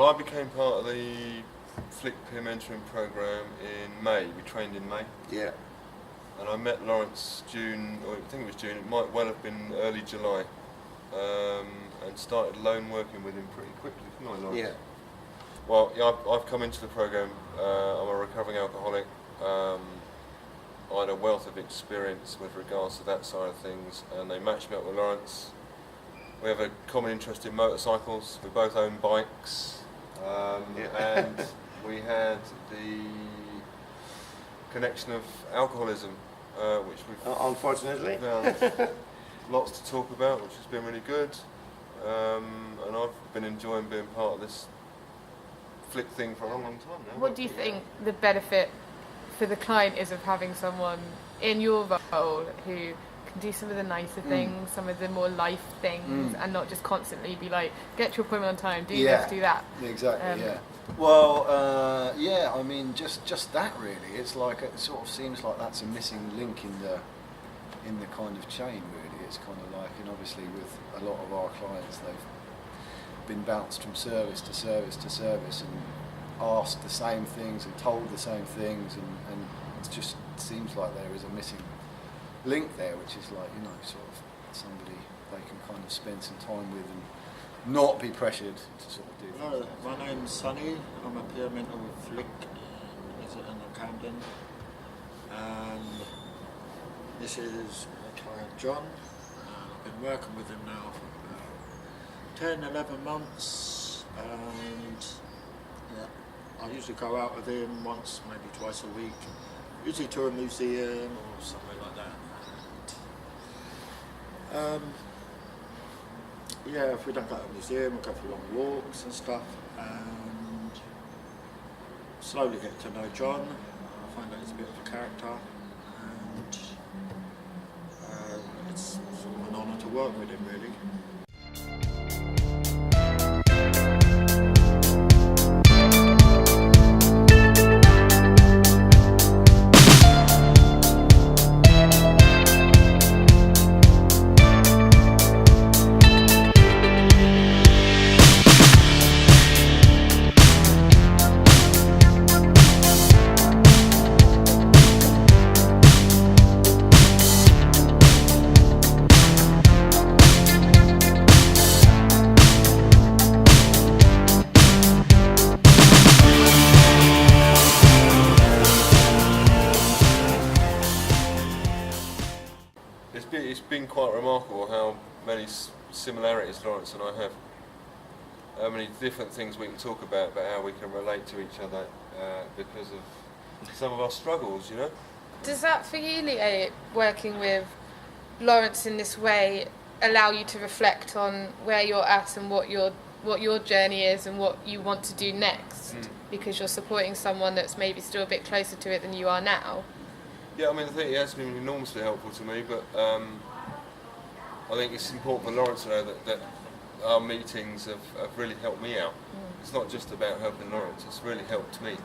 Well, I became part of the FLIC peer mentoring programme in May. We trained in May. Yeah. And I met Lawrence June, or I think it was June, it might well have been early July, and started loan working with him pretty quickly, didn't I, Lawrence? Yeah. Well, yeah, I've come into the programme, I'm a recovering alcoholic. I had a wealth of experience with regards to that side of things, and they matched me up with Lawrence. We have a common interest in motorcycles, we both own bikes, and we had the connection of alcoholism, which we've unfortunately found lots to talk about, which has been really good, and I've been enjoying being part of this FLIC thing for a long, long time now. What do you think the benefit for the client is of having someone in your role who can do some of the nicer things, some of the more life things, and not just constantly be like, get to your appointment on time, do this, do that? Exactly, Well, yeah, I mean, just that really. It's like, it sort of seems like that's a missing link in the kind of chain really. It's kind of like, and obviously with a lot of our clients, they've been bounced from service to service to service and asked the same things and told the same things, and it just seems like there is a missing link there, which is like, you know, sort of somebody they can kind of spend some time with and not be pressured to sort of do things. My name's Sonny. I'm a peer mentor with FLIC in Islington and Camden, and this is my client John. I've been working with him now for about 10-11 months, and I usually go out with him once, maybe twice a week, usually to a museum or somewhere like that. Yeah, if we don't go to a museum, we'll go for long walks and stuff, and slowly get to know John. I find that he's a bit of a character, and it's sort of an honour to work with him, really. It's been quite remarkable how many similarities Lawrence and I have. How many different things we can talk about how we can relate to each other because of some of our struggles, you know. Does that for you, Leo, working with Lawrence in this way, allow you to reflect on where you're at and what your journey is and what you want to do next? Because you're supporting someone that's maybe still a bit closer to it than you are now? Yeah, I mean, I think it has been enormously helpful to me, but I think it's important for Lawrence to know that our meetings have really helped me out. It's not just about helping Lawrence, it's really helped me.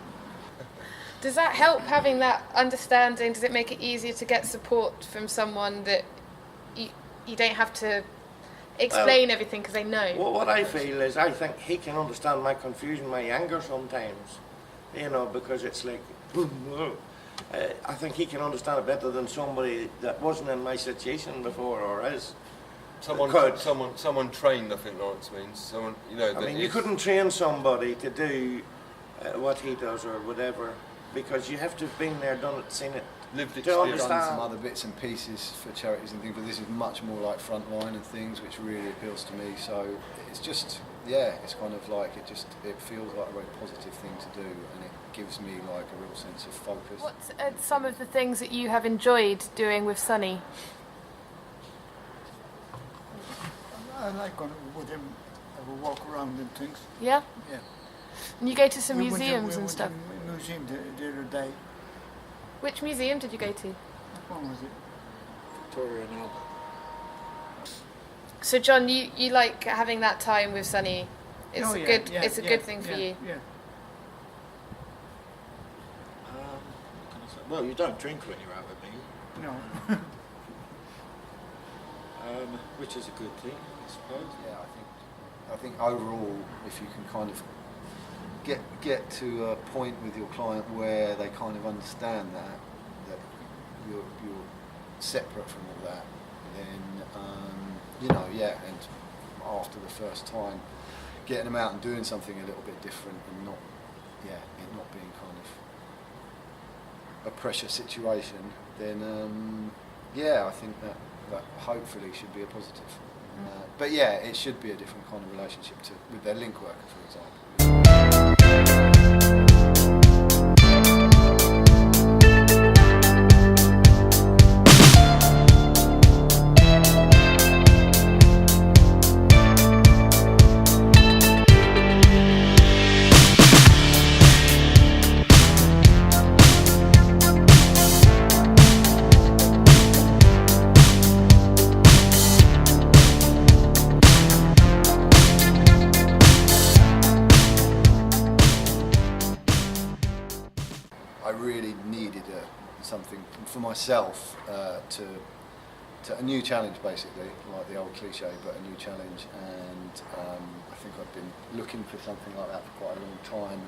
Does that help, having that understanding? Does it make it easier to get support from someone that you don't have to explain everything because they know? Well, what I feel is I think he can understand my confusion, my anger sometimes, you know, because it's like, I think he can understand it better than somebody that wasn't in my situation before or is. Someone trained, I think Lawrence means. Someone, you know. I mean, you couldn't train somebody to do what he does or whatever, because you have to have been there, done it, seen it, lived to experience. Done some understand. other bits and pieces for charities and things, but this is much more like frontline and things, which really appeals to me. So it's just, yeah, it's kind of like it feels like a very positive thing to do, and it gives me like a real sense of focus. What's some of the things that you have enjoyed doing with Sonny? I like going with him, have a walk around and things. Yeah? Yeah. And you go to some We went museums to and stuff? a museum the other day. Which museum did you go to? What one was it? Victoria and Albert. So John, you like having that time with Sonny? It's Oh, a yeah, good yeah, it's a yeah, good thing for yeah, you. Yeah. What can I say? Well, you don't drink when you're out with me, No. which is a good thing, I suppose. Yeah, I think overall, if you can kind of get to a point with your client where they kind of understand that you're separate from all that, then and after the first time, getting them out and doing something a little bit different and it not being kind of a pressure situation, then I think that hopefully should be a positive. But it should be a different kind of relationship with their link worker, for example. I really needed something for myself to a new challenge, basically, like the old cliche, but a new challenge. And I think I've been looking for something like that for quite a long time.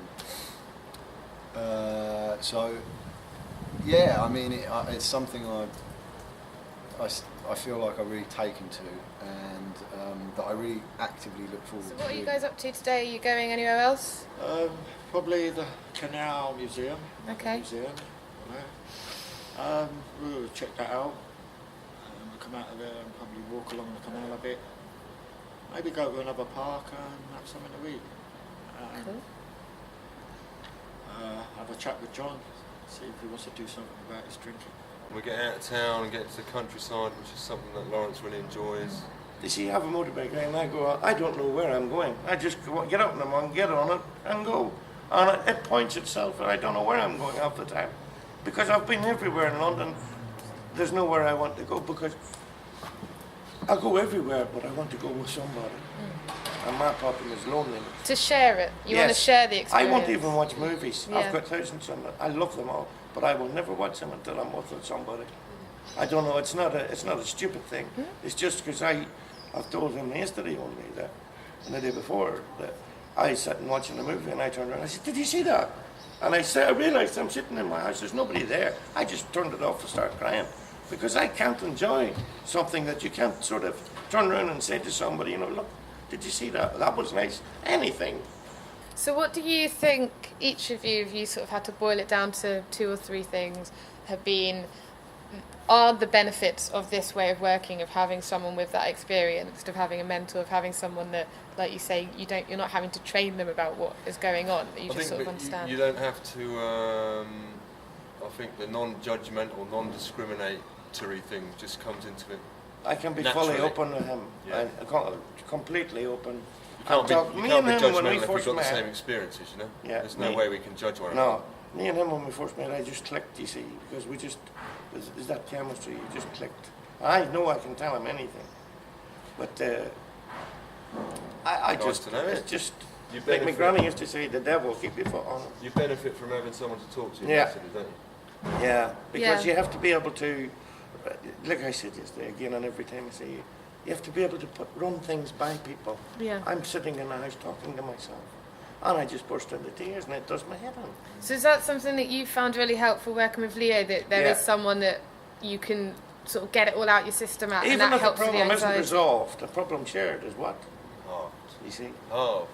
It's something I feel like I've really taken to, and that I really actively look forward to. So what are you guys up to today? Are you going anywhere else? Probably the Canal Museum. Okay. We'll check that out. We'll come out of there and probably walk along the canal a bit. Maybe go to another park and have something to eat. Cool. Have a chat with John, see if he wants to do something about his drinking. We get out of town and get to the countryside, which is something that Lawrence really enjoys. You see, I have a motorbike and I go out, I don't know where I'm going. I just get up in the morning, get on it and go. And it points itself and I don't know where I'm going half the time. Because I've been everywhere in London, there's nowhere I want to go because I go everywhere but I want to go with somebody. And my problem is loneliness. To share it. You want to share the experience. I won't even watch movies. Yeah. I've got thousands of them. I love them all, but I will never watch them until I'm with somebody. I don't know. It's not a stupid thing. It's just because I've told him yesterday only that, and the day before that I sat and watching a movie and I turned around. I said, "Did you see that?" And I realised I'm sitting in my house. There's nobody there. I just turned it off and started crying because I can't enjoy something that you can't sort of turn around and say to somebody, look. Did you see that? That was nice. Anything. So what do you think each of you, if you sort of had to boil it down to 2 or 3 things, are the benefits of this way of working, of having someone with that experience, of having a mentor, of having someone that, like you say, you're not having to train them about what is going on, that you just sort of understand? You don't have to, I think the non-judgmental, non-discriminatory thing just comes into it. I can be Naturally. fully open with him. Yeah. Completely open. You can't be judgmental if we've got the same experiences, Yeah, There's no way we can judge one another. No, me and him when we first met, I just clicked, you see, because there's that chemistry, you just clicked. I know I can tell him anything, but I Nice just, to know it. it's just, You like my benefit- granny used to say, the devil, keep your foot on it. You benefit from having someone to talk to, Yeah. massively, don't you? Yeah, because Yeah. you have to be able to, like I said yesterday again, and every time I say it, you have to be able to run things by people. Yeah. I'm sitting in the house talking to myself, and I just burst into tears, and it does my head in. So is that something that you found really helpful working with Leo, that there is someone that you can sort of get it all out your system at, and Even that if the helps with the problem isn't anxiety? resolved, the problem shared is what? Oh. You see? Oh.